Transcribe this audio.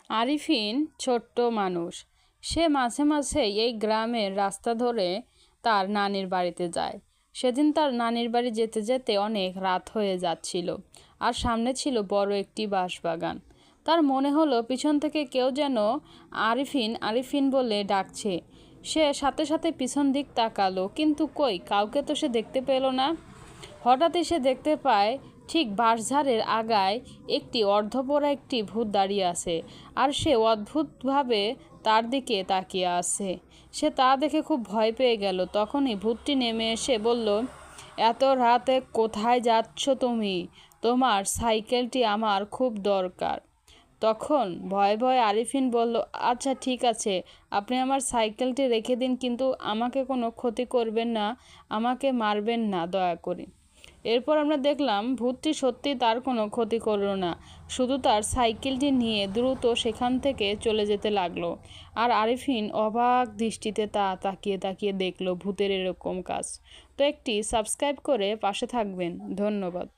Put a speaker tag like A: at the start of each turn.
A: আরিফিন ছোট্ট মানুষ। সে মাঝে মাঝে এই গ্রামের রাস্তা ধরে তার নানির বাড়িতে যায়। সেদিন তার নানির বাড়ি যেতে যেতে অনেক রাত হয়ে যাচ্ছিল, আর সামনে ছিল বড় একটি বাঁশবাগান। তার মনে হলো পিছন থেকে কেউ যেন আরিফিন আরিফিন বলে ডাকছে। সে সাথে সাথে পিছন দিক তাকালো, কিন্তু কই, কাউকে তো সে দেখতে পেল না। হঠাৎই সে দেখতে পায় ঠিক বাঁশঝাড়ের আগায় একটি অর্ধপোড়া একটি ভূত দাঁড়িয়ে আছে, আর সে অদ্ভুতভাবে তার দিকে তাকিয়ে আছে। সে তা দেখে খুব ভয় পেয়ে গেল। তখনই ভূতটি নেমে এসে বলল, এত রাতে কোথায় যাচ্ছ তুমি? তোমার সাইকেলটি আমার খুব দরকার। তখন ভয়ে ভয়ে আরিফিন বলল, আচ্ছা ঠিক আছে, আপনি আমার সাইকেলটি রেখে দিন, কিন্তু আমাকে কোনো ক্ষতি করবেন না, আমাকে মারবেন না দয়া করে। এরপর আমরা দেখলাম ভূতটি সত্যি তার কোনো ক্ষতি করলো না, শুধু তার সাইকেলটি নিয়ে দ্রুত সেখান থেকে চলে যেতে লাগলো। আর আরিফিন অবাক দৃষ্টিতে তাকিয়ে তাকিয়ে দেখলো ভূতের এরকম কাজ। তো একটি সাবস্ক্রাইব করে পাশে থাকবেন। ধন্যবাদ।